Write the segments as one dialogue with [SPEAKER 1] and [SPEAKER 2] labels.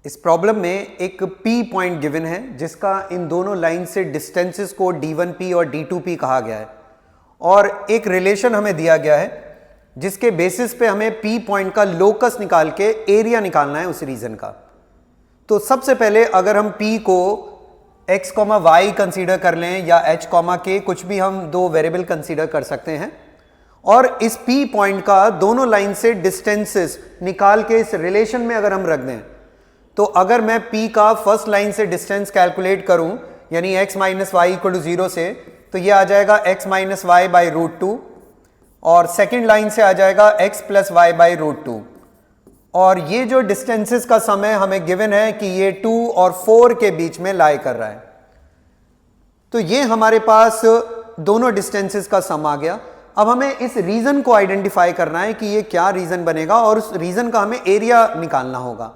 [SPEAKER 1] इस प्रॉब्लम में एक P पॉइंट गिवन है जिसका इन दोनों लाइन से डिस्टेंसेस को D1P और D2P कहा गया है और एक रिलेशन हमें दिया गया है जिसके बेसिस पे हमें P पॉइंट का लोकस निकाल के एरिया निकालना है उस रीजन का। तो सबसे पहले अगर हम P को x, y कंसीडर कर लें या h, k कुछ भी हम दो वेरिएबल कंसीडर कर सकते हैं और इस P पॉइंट का दोनों लाइन से डिस्टेंसेस निकाल के इस रिलेशन में अगर हम रख दें तो अगर मैं P का फर्स्ट लाइन से डिस्टेंस कैलकुलेट करूं यानी x minus y equal to 0 से तो ये आ जाएगा x minus y by root 2 और सेकेंड लाइन से आ जाएगा x plus y by root 2 और ये जो डिस्टेंसेस का समय हमें गिवन है कि ये 2 और 4 के बीच में लाई कर रहा है। तो ये हमारे पास दोनों डिस्टेंसेस का सम आ गया। अब हमें इस रीजन को आइडेंटिफाई करना है कि ये क्या रीजन बनेगा और उस रीजन का हमें एरिया निकालना होगा।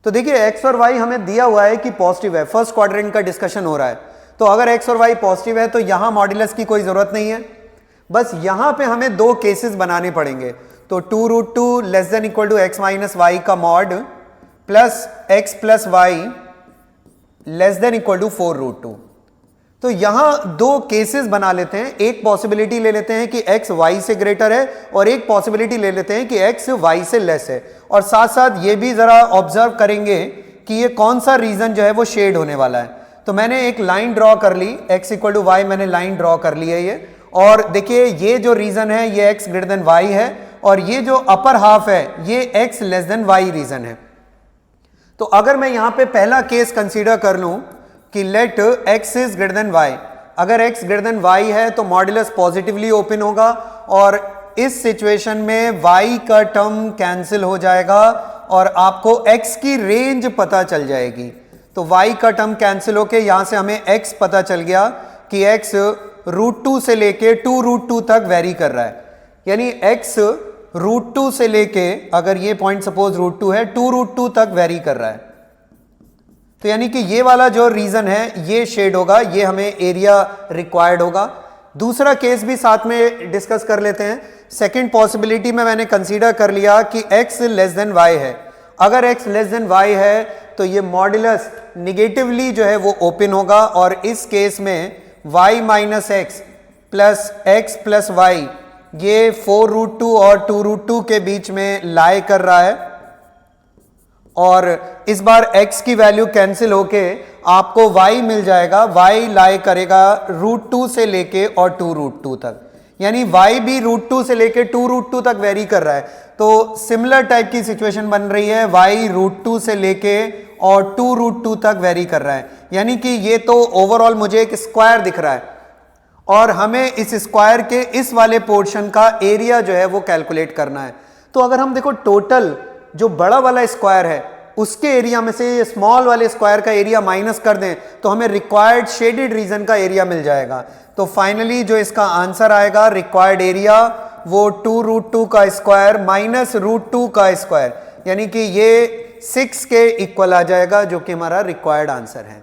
[SPEAKER 1] तो देखिए x और y हमें दिया हुआ है कि पॉजिटिव है, फर्स्ट क्वाड्रेंट का डिस्कशन हो रहा है, तो अगर x और y पॉजिटिव है तो यहां मॉड्यूलस की कोई जरूरत नहीं है, बस यहां पे हमें दो केसेस बनाने पड़ेंगे। तो 2 root 2 less than equal to x minus y का mod plus x plus y less than equal to 4 root 2। तो यहां दो केसेस बना लेते हैं, एक पॉसिबिलिटी ले लेते हैं कि x y से ग्रेटर है और एक पॉसिबिलिटी ले लेते हैं कि x y से लेस है और साथ साथ ये भी जरा ऑब्जर्व करेंगे कि ये कौन सा रीजन जो है वो शेड होने वाला है। तो मैंने एक लाइन ड्रॉ कर ली, x इक्वल टू वाई मैंने लाइन ड्रॉ कर ली है ये, और देखिए ये जो रीजन है ये x ग्रेटर देन y है और ये जो अपर हाफ है ये x less than y region है। तो अगर मैं यहां पे पहला केस कंसीडर कर लूं कि let x is greater than y, अगर x ग्रेटर देन y है तो मॉड्यूलस पॉजिटिवली ओपन होगा और इस सिचुएशन में y का टर्म कैंसिल हो जाएगा और आपको x की रेंज पता चल जाएगी। तो y का टर्म कैंसिल होके यहां से हमें x पता चल गया कि x रूट 2 से लेके 2 रूट 2 तक वेरी कर रहा है, यानी x रूट 2 से लेके, अगर ये पॉइंट सपोज रूट 2 है, 2 रूट 2 तक वेरी कर रहा है। तो यानी कि ये वाला जो रीजन है ये शेड होगा, ये हमें एरिया रिक्वायर्ड होगा। दूसरा केस भी साथ में डिस्कस कर लेते हैं। सेकंड पॉसिबिलिटी में मैंने कंसीडर कर लिया कि x लेस देन y है। अगर x लेस देन y है तो ये मॉड्यूलस निगेटिवली जो है वो ओपन होगा और इस केस में y minus x plus y ये 4 रूट 2 और 2 रूट 2 के बीच में लाई कर रहा है और इस बार x की वैल्यू कैंसिल होके आपको y मिल जाएगा, y लाई करेगा रूट 2 से लेके और 2 रूट 2 तक, यानी y भी रूट 2 से लेके 2 रूट 2 तक वेरी कर रहा है। तो सिमिलर टाइप की सिचुएशन बन रही है, y रूट 2 से लेके और 2 रूट 2 तक वेरी कर रहा है, यानी कि ये तो ओवरऑल मुझे एक स्क्वायर दिख रहा है और हमें इस स्क्वायर के इस वाले पोर्शन का एरिया जो है वो कैलकुलेट करना है। तो अगर हम देखो टोटल जो बड़ा वाला स्क्वायर है उसके एरिया में से स्मॉल वाले स्क्वायर का एरिया माइनस कर दें तो हमें रिक्वायर्ड शेडेड रीजन का एरिया मिल जाएगा। तो फाइनली जो इसका आंसर आएगा रिक्वायर्ड एरिया वो 2 रूट 2 का स्क्वायर माइनस रूट 2 का स्क्वायर, यानी कि ये 6 के इक्वल आ जाएगा, जो कि हमारा रिक्वायर्ड आंसर है।